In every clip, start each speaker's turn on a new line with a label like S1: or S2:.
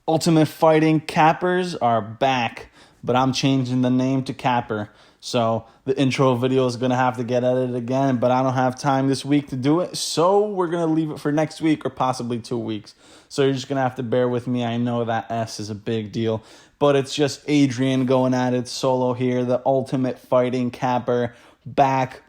S1: Ultimate Fighting Cappers are back, but I'm changing the name to Capper. So the intro video is going to have to get edited again, but I don't have time this week to do it. So we're going to leave it for next week or possibly 2 weeks. So you're just going to have to bear with me. I know that S is a big deal, but it's just Adrian going at it solo here. The Ultimate Fighting Capper back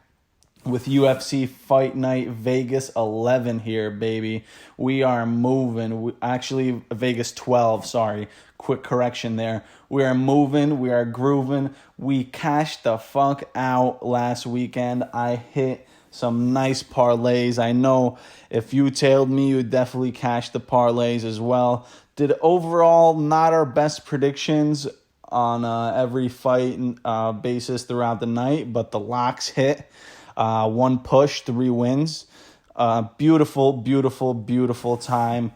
S1: with UFC Fight Night Vegas 11 here, baby. We are moving. Actually, Vegas 12, sorry. Quick correction there. We are moving. We are grooving. We cashed the fuck out last weekend. I hit some nice parlays. I know if you tailed me, you definitely cashed the parlays as well. Did overall not our best predictions on every fight basis throughout the night, but the locks hit. 1 push, 3 wins. Beautiful, beautiful, beautiful time.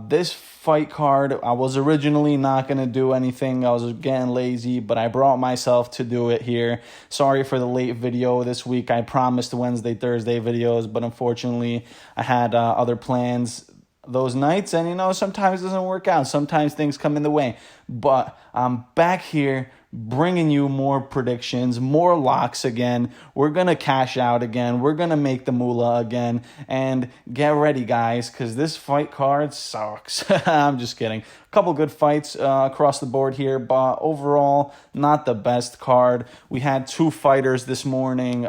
S1: This fight card, I was originally not going to do anything. I was getting lazy, but I brought myself to do it here. Sorry for the late video this week. I promised Wednesday, Thursday videos, but unfortunately I had other plans those nights, and sometimes it doesn't work out. Sometimes things come in the way, but I'm back here bringing you more predictions, more locks again. We're going to cash out again. We're going to make the moolah again. And get ready, guys, because this fight card sucks. I'm just kidding. A couple good fights across the board here, but overall, not the best card. We had 2 fighters this morning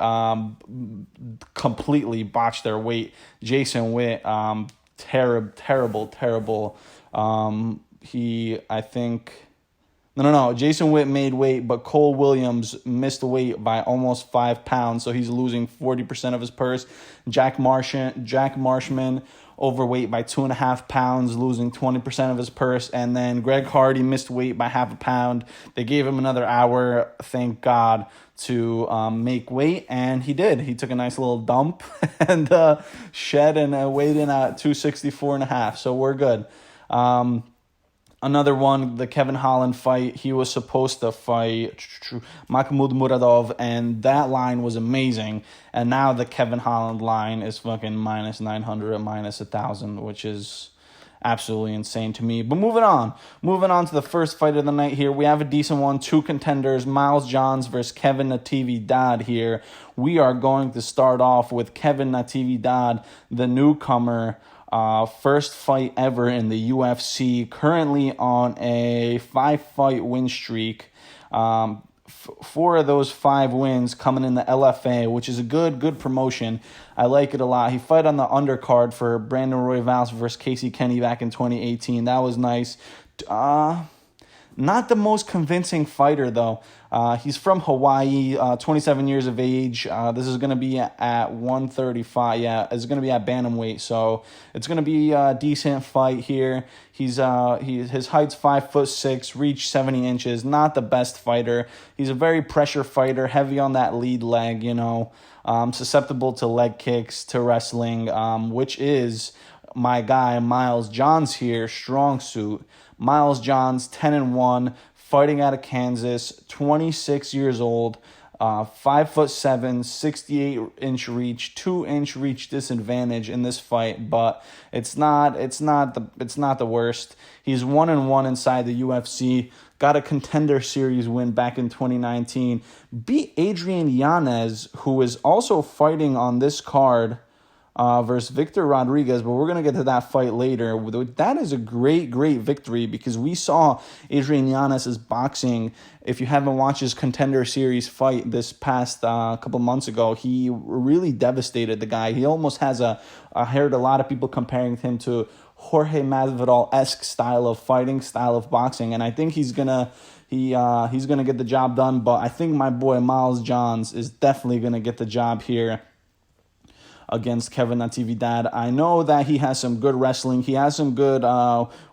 S1: completely botch their weight. Jason Witt, terrible. Jason Witt made weight, but Cole Williams missed weight by almost 5 pounds, so he's losing 40% of his purse. Jack Marshman, overweight by 2.5 pounds, losing 20% of his purse. And then Greg Hardy missed weight by 0.5 pound. They gave him another hour, thank God, to make weight, and he did. He took a nice little dump and shed and weighed in at 264.5, so we're good. Another one, the Kevin Holland fight. He was supposed to fight Mahmoud Muradov, and that line was amazing. And now the Kevin Holland line is fucking minus 900, minus 1,000, which is absolutely insane to me. But moving on to the first fight of the night here. We have a decent one, 2 contenders, Miles Johns versus Kevin Natividad here. We are going to start off with Kevin Natividad, the newcomer. First fight ever in the UFC, currently on a 5-fight win streak. 4 of those 5 wins coming in the LFA, which is a good promotion. I like it a lot. He fought on the undercard for Brandon Royval versus Casey Kenny back in 2018. That was nice. Not the most convincing fighter, though. He's from Hawaii, 27 years of age. This is going to be at 135. Yeah, it's going to be at bantamweight, so it's going to be a decent fight here. His height's 5'6", reach 70 inches. Not the best fighter. He's a very pressure fighter, heavy on that lead leg, susceptible to leg kicks, to wrestling, which is my guy Miles Johns here, strong suit. Miles Johns, 10-1, fighting out of Kansas, 26 years old, 5'7", 68-inch reach, 2-inch reach disadvantage in this fight, but it's not the worst. He's 1-1 inside the UFC. Got a Contender Series win back in 2019. Beat Adrian Yanez, who is also fighting on this card, versus Victor Rodriguez, but we're going to get to that fight later. That is a great victory because we saw Adrian Yanez's boxing. If you haven't watched his Contender Series fight this past couple months ago, he really devastated the guy. He almost has I heard a lot of people comparing him to Jorge Masvidal-esque style of fighting, style of boxing, and I think he's gonna get the job done, but I think my boy Miles Johns is definitely going to get the job here against Kevin Natividad. I know that he has some good wrestling. He has some good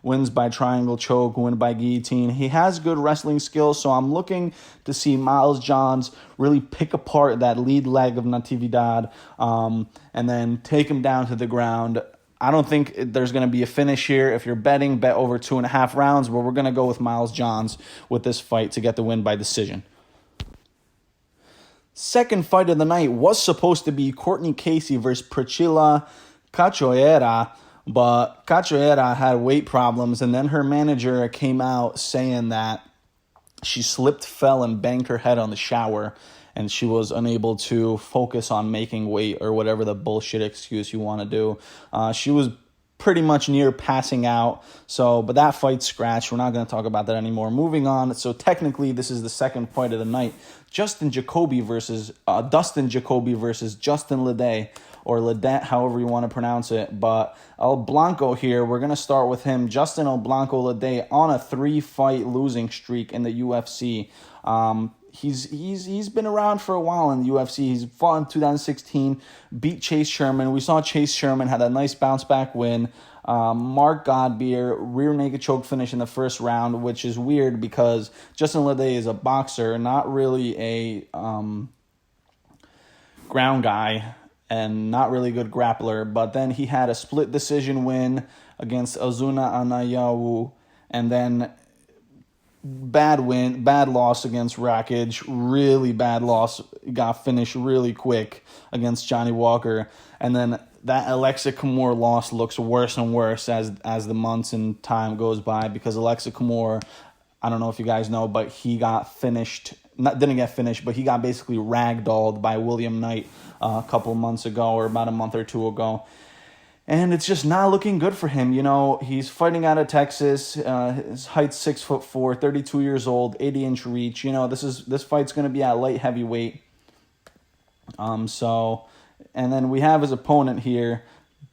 S1: wins by triangle choke, win by guillotine. He has good wrestling skills, so I'm looking to see Miles Johns really pick apart that lead leg of Natividad and then take him down to the ground. I don't think there's going to be a finish here. If you're betting, bet over 2.5 rounds, but we're going to go with Miles Johns with this fight to get the win by decision. Second fight of the night was supposed to be Courtney Casey versus Priscilla Cachoeira. But Cachoeira had weight problems, and then her manager came out saying that she slipped, fell, and banged her head on the shower, and she was unable to focus on making weight or whatever the bullshit excuse you want to do. She was pretty much near passing out. So, but that fight's scratched. We're not going to talk about that anymore. Moving on. So technically, this is the second fight of the night. Dustin Jacoby versus Justin Lede, or Ledet, however you want to pronounce it. But El Blanco here, we're going to start with him. Justin El Blanco Lede on a 3-fight losing streak in the UFC. He's been around for a while in the UFC. He's fought in 2016, beat Chase Sherman. We saw Chase Sherman had a nice bounce back win. Mark Godbeer, rear naked choke finish in the first round, which is weird because Justin Lede is a boxer, not really a ground guy, and not really good grappler. But then he had a split decision win against Ozuna Anayawu, and then bad loss against Rakic, really bad loss, got finished really quick against Johnny Walker, and then that Alexa Kamor loss looks worse and worse as the months and time goes by, because Alexa Kamor, I don't know if you guys know, but he got finished, didn't get finished, but he got basically ragdolled by William Knight a couple months ago, or about a month or two ago. And it's just not looking good for him. You know, he's fighting out of Texas. His height's 6'4", 32 years old, 80-inch reach. You know, this fight's going to be at light heavyweight. And then we have his opponent here,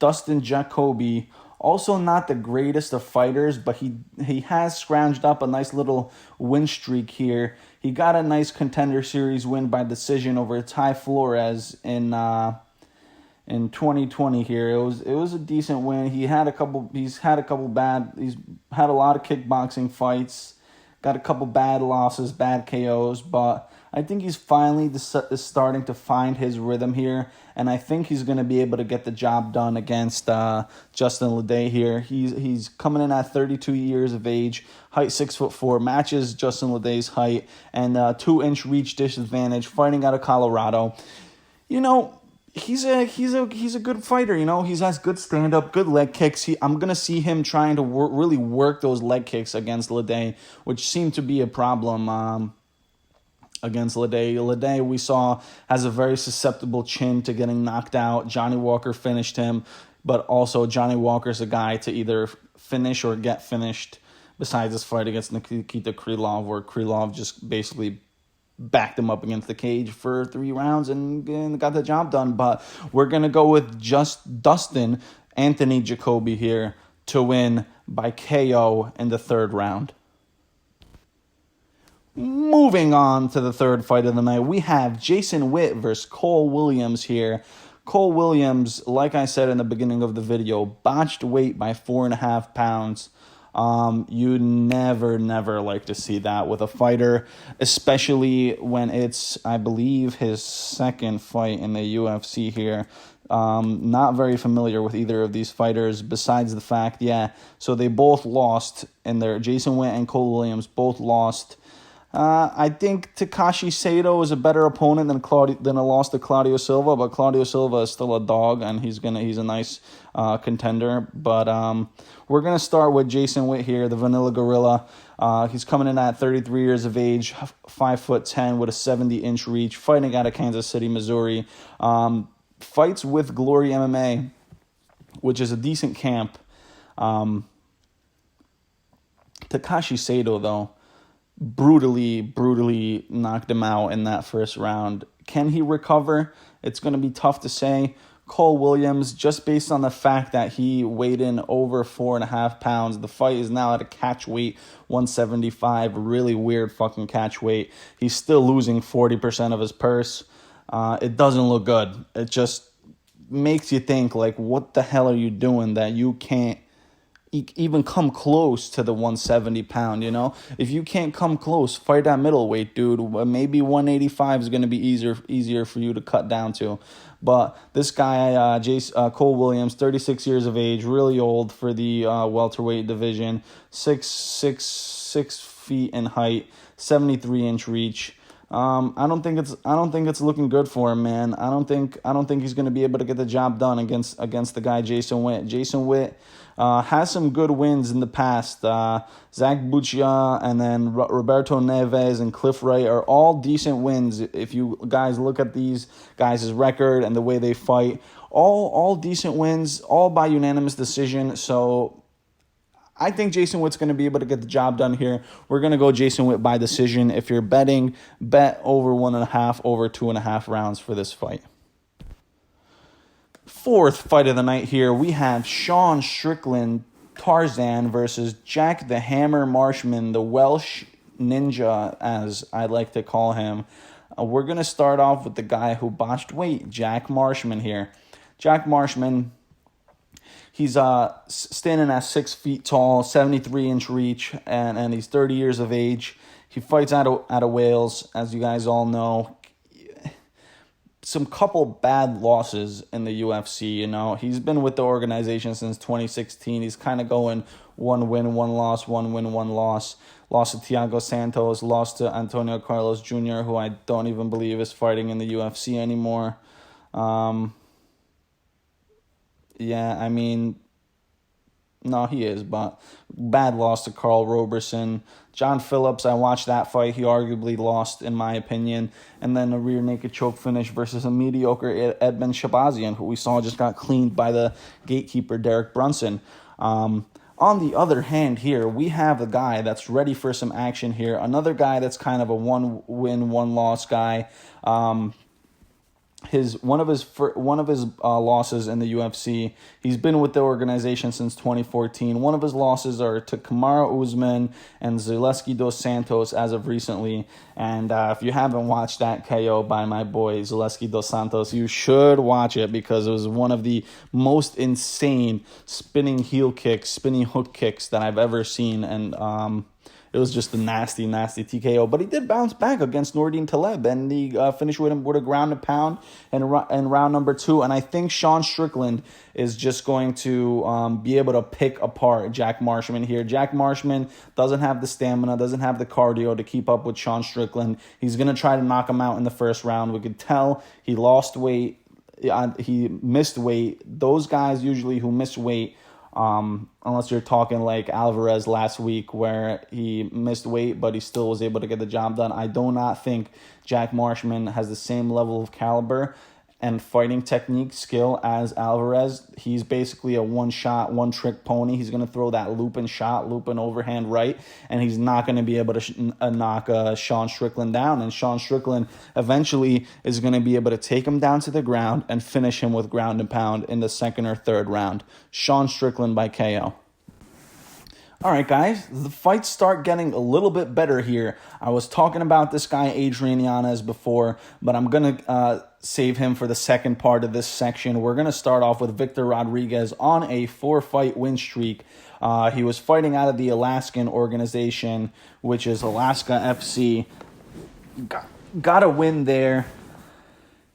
S1: Dustin Jacoby. Also not the greatest of fighters, but he has scrounged up a nice little win streak here. He got a nice Contender Series win by decision over Ty Flores in 2020 here. It was a decent win. He's had a lot of kickboxing fights, got a couple bad losses, bad KOs, but I think he's finally starting to find his rhythm here, and I think he's going to be able to get the job done against Justin Lede here. He's coming in at 32 years of age, height 6'4", matches Justin Lede's height, and 2-inch reach disadvantage, fighting out of Colorado. You know, he's a good fighter. You know, he has good stand up, good leg kicks. I'm gonna see him trying to really work those leg kicks against Lede, which seemed to be a problem against Lede. Lede, we saw, has a very susceptible chin to getting knocked out. Johnny Walker finished him, but also Johnny Walker's a guy to either finish or get finished. Besides this fight against Nikita Krylov, where Krylov just basically backed him up against the cage for 3 rounds and got the job done. But we're going to go with just Dustin Anthony Jacoby here to win by KO in the 3rd round. Moving on to the 3rd fight of the night, we have Jason Witt versus Cole Williams here. Cole Williams, like I said in the beginning of the video, botched weight by 4.5 pounds. You never like to see that with a fighter, especially when it's, I believe, his 2nd fight in the UFC here. Not very familiar with either of these fighters, besides the fact, so they both lost in their, Jason Witt and Cole Williams both lost. I think Takashi Sato is a better opponent than a loss to Claudio Silva, but Claudio Silva is still a dog, and he's a nice contender. But we're gonna start with Jason Witt here, the Vanilla Gorilla. He's coming in at 33 years of age, 5'10", with a 70-inch reach, fighting out of Kansas City, Missouri. Fights with Glory MMA, which is a decent camp. Takashi Sato, though, brutally knocked him out in that 1st round. Can he recover? It's going to be tough to say. Cole Williams, just based on the fact that he weighed in over 4.5 pounds, the fight is now at a catch weight, 175, really weird fucking catch weight. He's still losing 40% of his purse. It doesn't look good. It just makes you think, like, what the hell are you doing that you can't even come close to the 170 pound, you know? If you can't come close, fight at middleweight, dude. Maybe 185 is going to be easier for you to cut down to. But this guy, Cole Williams, 36 years of age, really old for the welterweight division, 6 feet in height, 73-inch reach. I don't think it's looking good for him, man. I don't think he's going to be able to get the job done against the guy Jason Witt. Jason Witt has some good wins in the past. Zach Buccia and then Roberto Neves and Cliff Wright are all decent wins. If you guys look at these guys' record and the way they fight, all decent wins, all by unanimous decision. So I think Jason Witt's going to be able to get the job done here. We're going to go Jason Witt by decision. If you're betting, bet over 1.5, over 2.5 rounds for this fight. Fourth fight of the night here, we have Sean Strickland Tarzan versus Jack the Hammer Marshman, the Welsh Ninja, as I like to call him. We're going to start off with the guy who botched weight, Jack Marshman here. Jack Marshman, he's standing at 6 feet tall, 73-inch reach, and he's 30 years of age. He fights out of Wales, as you guys all know. Some couple bad losses in the UFC, you know. He's been with the organization since 2016. He's kind of going 1 win, 1 loss, 1 win, 1 loss. Lost to Thiago Santos, lost to Antonio Carlos Jr., who I don't even believe is fighting in the UFC anymore. Yeah, I mean, no, he is, but bad loss to Carl Roberson. John Phillips, I watched that fight. He arguably lost, in my opinion. And then a rear naked choke finish versus a mediocre Edmund Shabazian, who we saw just got cleaned by the gatekeeper, Derek Brunson. On the other hand here, we have a guy that's ready for some action here. Another guy that's kind of a 1 win, 1 loss guy. One of his losses in the UFC. He's been with the organization since 2014. One of his losses are to Kamaru Usman and Zaleski dos Santos as of recently. And if you haven't watched that KO by my boy Zaleski dos Santos, you should watch it because it was one of the most insane spinning heel kicks, spinning hook kicks that I've ever seen. And it was just a nasty, nasty TKO. But he did bounce back against Nordine Taleb, and he finished with him with a ground and pound in round number 2. And I think Sean Strickland is just going to be able to pick apart Jack Marshman here. Jack Marshman doesn't have the stamina, doesn't have the cardio to keep up with Sean Strickland. He's going to try to knock him out in the first round. We could tell he lost weight. He missed weight. Those guys usually who miss weight, unless you're talking like Alvarez last week where he missed weight but he still was able to get the job done. I do not think Jack Marshman has the same level of caliber and fighting technique skill as Alvarez. He's basically a one-shot, one-trick pony. He's going to throw that looping shot, looping overhand right, and he's not going to be able to knock Sean Strickland down. And Sean Strickland eventually is going to be able to take him down to the ground and finish him with ground and pound in the second or third round. Sean Strickland by KO. All right, guys, the fights start getting a little bit better here. I was talking about this guy, Adrian Yanez, before, but I'm going to save him for the second part of this section. We're going to start off with Victor Rodriguez on a 4-fight win streak. He was fighting out of the Alaskan organization, which is Alaska FC. Got a win there.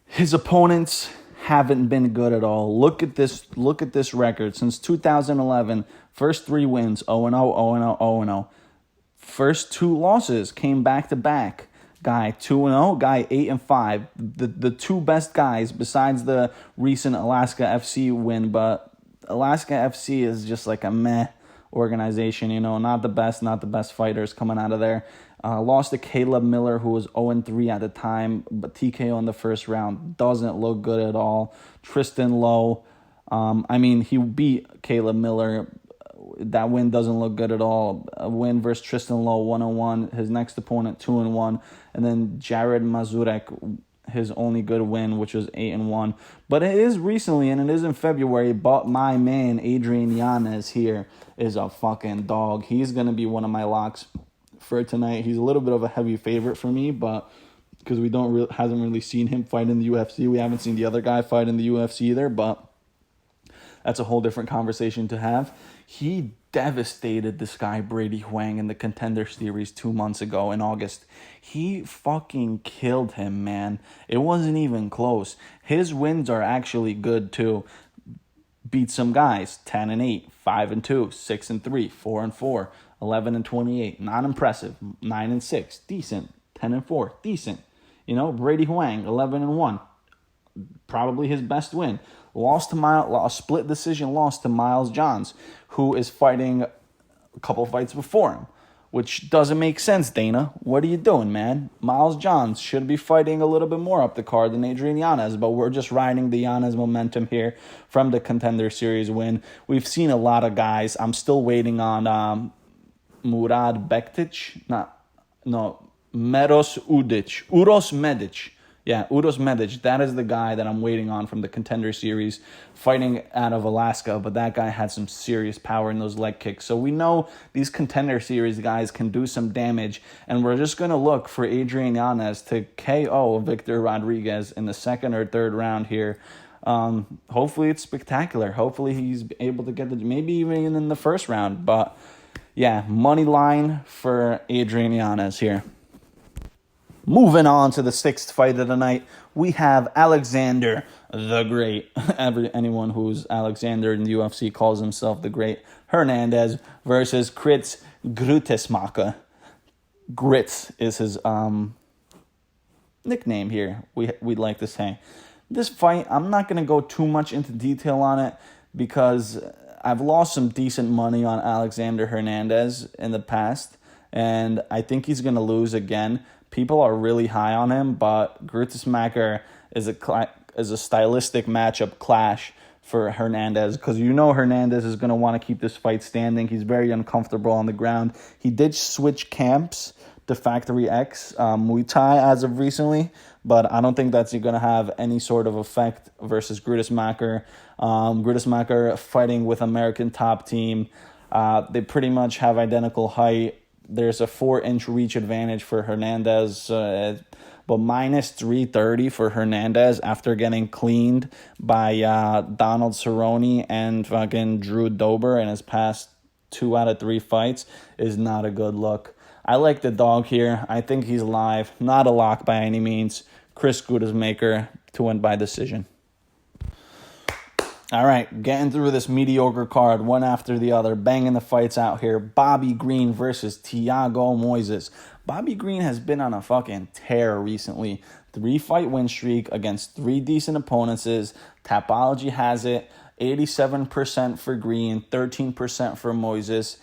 S1: His opponents haven't been good at all. Look at this record. Since 2011, first 3 wins, 0-0, 0-0, 0-0. First 2 losses came back-to-back. Guy 2-0, guy 8-5. The 2 best guys besides the recent Alaska FC win, but Alaska FC is just like a meh organization, you know, not the best fighters coming out of there. Lost to Caleb Miller, who was 0-3 at the time, but TKO in the first round doesn't look good at all. Tristan Lowe, he beat Caleb Miller. That win doesn't look good at all. A win versus Tristan Lowe, 1-1. His next opponent, 2-1. And then Jared Mazurek, his only good win, which was 8-1. But it is recently, and it is in February, but my man, Adrian Yanez here, is a fucking dog. He's going to be one of my locks for tonight. He's a little bit of a heavy favorite for me, but because we hasn't really seen him fight in the UFC. We haven't seen the other guy fight in the UFC either, but that's a whole different conversation to have. He devastated this guy, Brady Huang, in the Contender Series 2 months ago in August. He fucking killed him, man. It wasn't even close. His wins are actually good, too. Beat some guys, 10-8, 5-2, 6-3, 4-4, 11-28. Not impressive. 9-6, decent. 10-4, decent. Brady Huang, 11-1, probably his best win. A split decision loss to Miles Johns, who is fighting a couple fights before him, which doesn't make sense, Dana. What are you doing, man? Miles Johns should be fighting a little bit more up the card than Adrian Yanez, but we're just riding the Yanez momentum here from the Contender Series win. We've seen a lot of guys. I'm still waiting on Murad Bektic. Uros Medic. Yeah, Uros Medic. That is the guy that I'm waiting on from the Contender Series, fighting out of Alaska. But that guy had some serious power in those leg kicks. So we know these Contender Series guys can do some damage. And we're just going to look for Adrian Yanez to KO Victor Rodriguez in the second or third round here. Hopefully it's spectacular. Hopefully he's able to get maybe even in the first round. But yeah, money line for Adrian Yanez here. Moving on to the sixth fight of the night, we have Alexander the Great. Anyone who's Alexander in the UFC calls himself the Great. Hernandez versus Krits Grutesmacher. Grits is his nickname here, we'd like to say. This fight, I'm not going to go too much into detail on it because I've lost some decent money on Alexander Hernandez in the past, and I think he's going to lose again. People are really high on him, but Grutesmacher is a stylistic matchup clash for Hernandez because Hernandez is going to want to keep this fight standing. He's very uncomfortable on the ground. He did switch camps to Factory X Muay Thai as of recently, but I don't think that's going to have any sort of effect versus Grutesmacher. Grutesmacher fighting with American Top Team. They pretty much have identical height. There's a 4-inch reach advantage for Hernandez, but minus 330 for Hernandez after getting cleaned by Donald Cerrone and fucking Drew Dober in his past 2 out of 3 fights is not a good look. I like the dog here. I think he's live. Not a lock by any means. Chris Grutesmacher to win by decision. All right, getting through this mediocre card, one after the other, banging the fights out here. Bobby Green versus Thiago Moises. Bobby Green has been on a fucking tear recently. 3-fight win streak against 3 decent opponents. Tapology has it 87% for Green, 13% for Moises.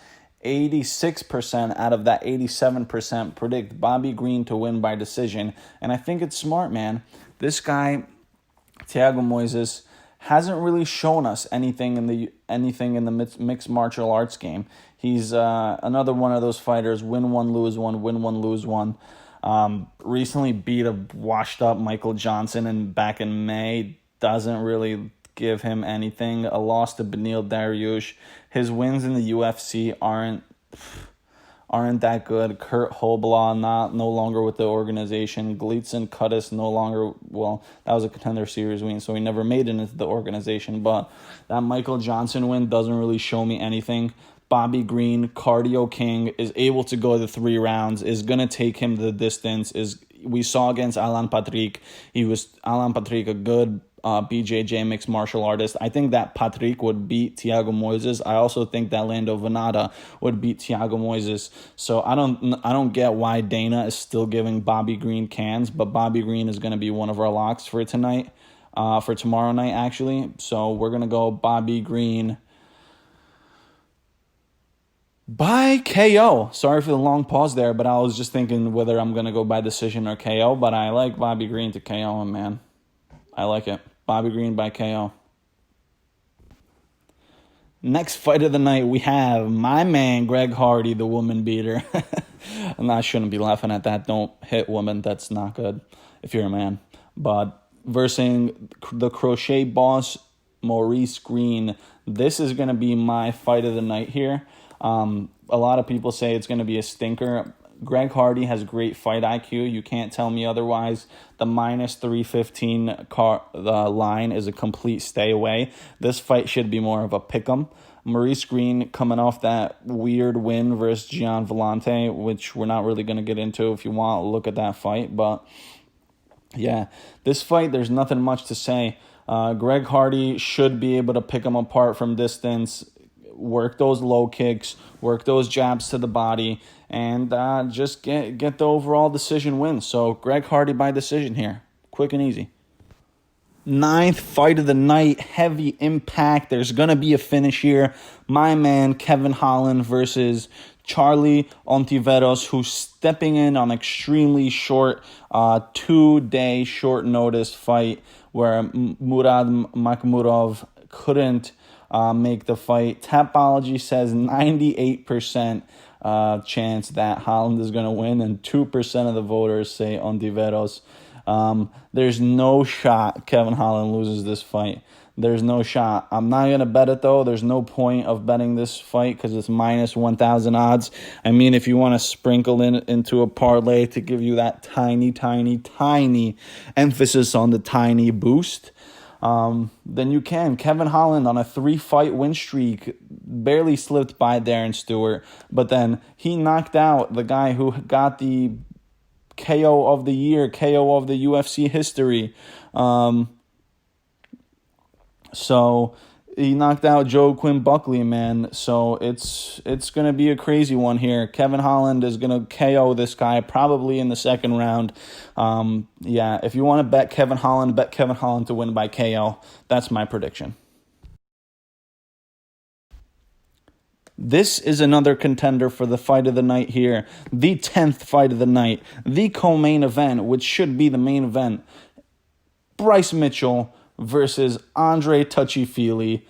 S1: 86% out of that 87% predict Bobby Green to win by decision. And I think it's smart, man. This guy, Thiago Moises, hasn't really shown us anything in the mixed martial arts game. He's another one of those fighters, win one, lose one, win one, lose one. Recently beat a washed-up Michael Johnson and back in May. Doesn't really give him anything. A loss to Beneil Dariush. His wins in the UFC aren't that good. Kurt Hoblaw no longer with the organization. Gleitson Cuttis no longer, that was a Contender Series win, so he never made it into the organization. But that Michael Johnson win doesn't really show me anything. Bobby Green, cardio king, is able to go the 3 rounds, is going to take him the distance. We saw against Alan Patrick, a good BJJ mixed martial artist. I think that Patrick would beat Thiago Moises. I also think that Lando Venata would beat Thiago Moises. So I don't get why Dana is still giving Bobby Green cans, but Bobby Green is going to be one of our locks for tonight, for tomorrow night actually. So we're going to go Bobby Green by KO. Sorry for the long pause there, but I was just thinking whether I'm going to go by decision or KO, but I like Bobby Green to KO him, man. I like it. Bobby Green by KO. Next fight of the night, we have my man, Greg Hardy, the woman beater. And I shouldn't be laughing at that. Don't hit woman. That's not good if you're a man. But versus the crochet boss, Maurice Green. This is going to be my fight of the night here. A lot of people say it's going to be a stinker. Greg Hardy has great fight IQ. You can't tell me otherwise. The minus 315 line is a complete stay away. This fight should be more of a pick'em. Maurice Green coming off that weird win versus Gian Vellante, which we're not really going to get into. If you want, look at that fight. But yeah, this fight, there's nothing much to say. Greg Hardy should be able to pick him apart from distance. work those low kicks, work those jabs to the body, and just get the overall decision win. So Greg Hardy by decision here. Quick and easy. Ninth fight of the night, heavy impact. There's going to be a finish here. My man, Kevin Holland versus Charlie Ontiveros, who's stepping in on extremely short, 2-day short notice fight where Murad Makhmudov couldn't make the fight. Tapology says 98% chance that Holland is going to win, and 2% of the voters say Ontiveros. There's no shot Kevin Holland loses this fight. There's no shot. I'm not going to bet it, though. There's no point of betting this fight because it's minus 1,000 odds. I mean, if you want to sprinkle into a parlay to give you that tiny, tiny, tiny emphasis on the tiny boost, then you can. Kevin Holland on a 3-fight win streak barely slipped by Darren Stewart, but then he knocked out the guy who got the KO of the year, KO of the UFC history. So he knocked out Joe Quinn Buckley, man. So it's going to be a crazy one here. Kevin Holland is going to KO this guy probably in the second round. If you want to bet Kevin Holland to win by KO. That's my prediction. This is another contender for the fight of the night here. The 10th fight of the night. The co-main event, which should be the main event. Bryce Mitchell versus Andre Touchy-Feely.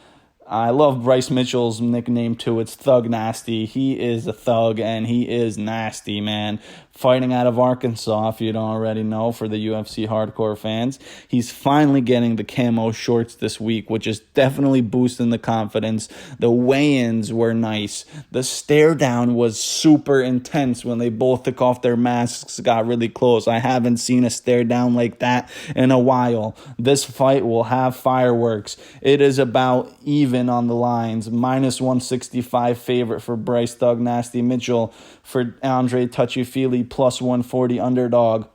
S1: I love Bryce Mitchell's nickname too. It's Thug Nasty. He is a thug and he is nasty, man. Fighting out of Arkansas, if you don't already know, for the UFC hardcore fans. He's finally getting the camo shorts this week, which is definitely boosting the confidence. The weigh-ins were nice. The stare down was super intense when they both took off their masks, got really close. I haven't seen a stare down like that in a while. This fight will have fireworks. It is about even on the lines. Minus 165 favorite for Bryce Thug Nasty Mitchell, for Andre Touchy-Feely plus 140 underdog.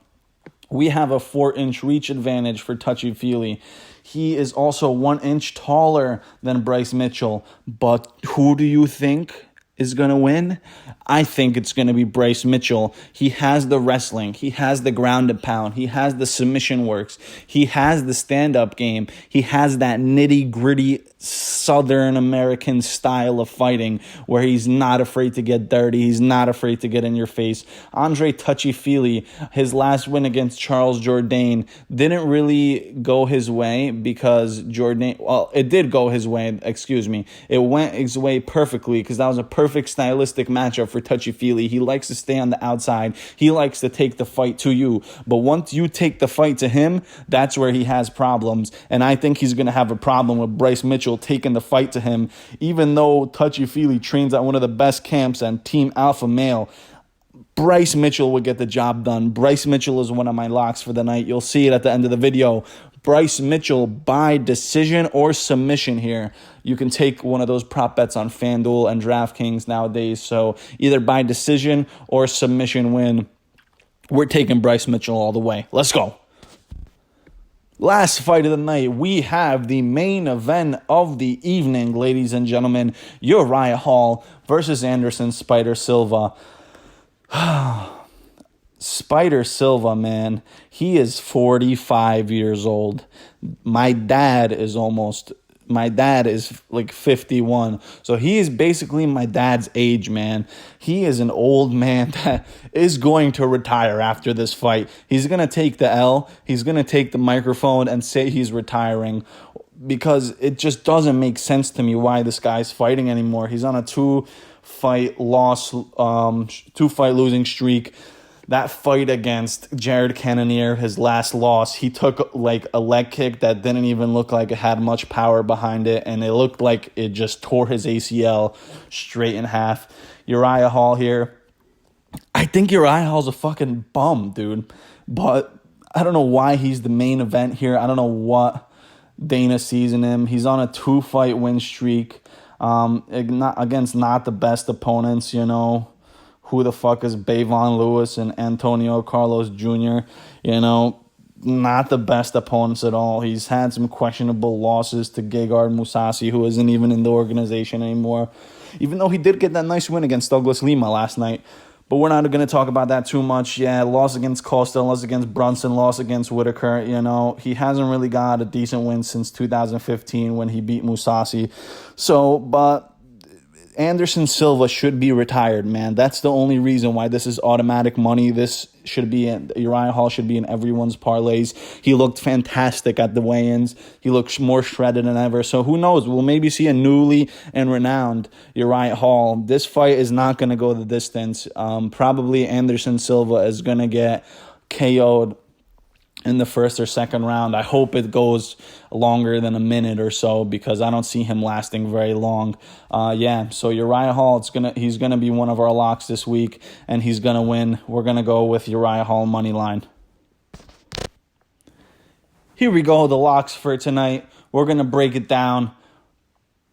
S1: We have a 4-inch reach advantage for Touchy-Feely. He is also 1 inch taller than Bryce Mitchell. But who do you think is going to win? I think it's going to be Bryce Mitchell. He has the wrestling. He has the ground and pound. He has the submission works. He has the stand-up game. He has that nitty-gritty Southern American style of fighting where he's not afraid to get dirty. He's not afraid to get in your face. Andre Touchy-Feely, his last win against Charles Jourdain didn't really go his way because it did go his way, excuse me. It went his way perfectly because that was a perfect stylistic matchup for Touchy-Feely. He likes to stay on the outside. He likes to take the fight to you. But once you take the fight to him, that's where he has problems. And I think he's going to have a problem with Bryce Mitchell taking the fight to him. Even though Touchy-Feely trains at one of the best camps and Team Alpha Male, Bryce Mitchell would get the job done. Bryce Mitchell is one of my locks for the night. You'll see it at the end of the video. Bryce Mitchell by decision or submission here. You can take one of those prop bets on FanDuel and DraftKings nowadays. So either by decision or submission win. We're taking Bryce Mitchell all the way. Let's go. Last fight of the night, we have the main event of the evening, ladies and gentlemen. Uriah Hall versus Anderson Spider Silva. Spider Silva, man, he is 45 years old. My dad is like 51. So he is basically my dad's age, man. He is an old man that is going to retire after this fight. He's going to take the L. He's going to take the microphone and say he's retiring because it just doesn't make sense to me why this guy's fighting anymore. He's on a 2-fight losing streak. That fight against Jared Cannonier, his last loss, he took like a leg kick that didn't even look like it had much power behind it, and it looked like it just tore his ACL straight in half. Uriah Hall here. I think Uriah Hall's a fucking bum, dude. But I don't know why he's the main event here. I don't know what Dana sees in him. He's on a 2-fight win streak against not the best opponents, you know. Who the fuck is Bavon Lewis and Antonio Carlos Jr.? You know, not the best opponents at all. He's had some questionable losses to Gegard Mousasi, who isn't even in the organization anymore, even though he did get that nice win against Douglas Lima last night. But we're not going to talk about that too much. Yeah, loss against Costa, loss against Brunson, loss against Whitaker. He hasn't really got a decent win since 2015 when he beat Mousasi. But Anderson Silva should be retired, man. That's the only reason why this is automatic money. Uriah Hall should be in everyone's parlays. He looked fantastic at the weigh-ins. He looks more shredded than ever. So who knows? We'll maybe see a newly and renowned Uriah Hall. This fight is not going to go the distance. Probably Anderson Silva is going to get KO'd in the first or second round. I hope it goes longer than a minute or so because I don't see him lasting very long. So Uriah Hall, he's gonna be one of our locks this week, and he's gonna win. We're gonna go with Uriah Hall money line. Here we go, the locks for tonight. We're gonna break it down.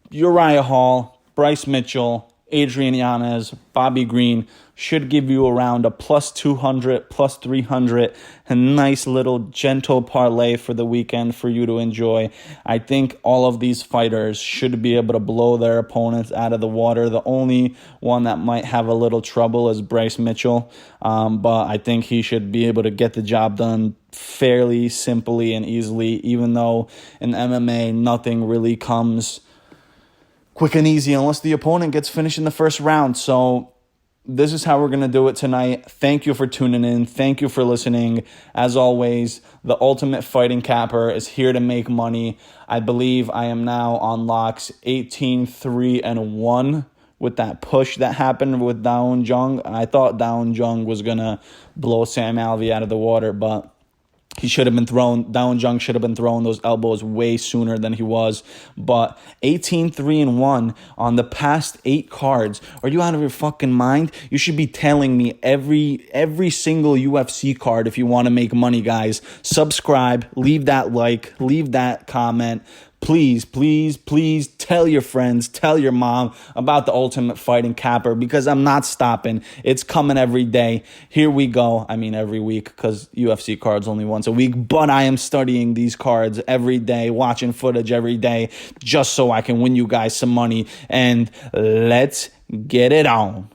S1: Uriah Hall, Bryce Mitchell, Adrian Yanez, Bobby Green should give you around a plus 200, plus 300, a nice little gentle parlay for the weekend for you to enjoy. I think all of these fighters should be able to blow their opponents out of the water. The only one that might have a little trouble is Bryce Mitchell, but I think he should be able to get the job done fairly simply and easily, even though in MMA nothing really comes quick and easy unless the opponent gets finished in the first round. So this is how we're going to do it tonight. Thank you for tuning in. Thank you for listening. As always, the Ultimate Fighting Capper is here to make money. I believe I am now on locks 18-3-1 with that push that happened with Daun Jung. I thought Daun Jung was going to blow Sam Alvey out of the water, but Daun Jung should have been throwing those elbows way sooner than he was. But 18-3-1 on the past 8 cards. Are you out of your fucking mind? You should be telling me every single UFC card if you want to make money, guys. Subscribe, leave that like, leave that comment. Please, please, please tell your friends, tell your mom about the Ultimate Fighting Capper because I'm not stopping. It's coming every day. Here we go. I mean, every week because UFC cards only once a week. But I am studying these cards every day, watching footage every day just so I can win you guys some money. And let's get it on.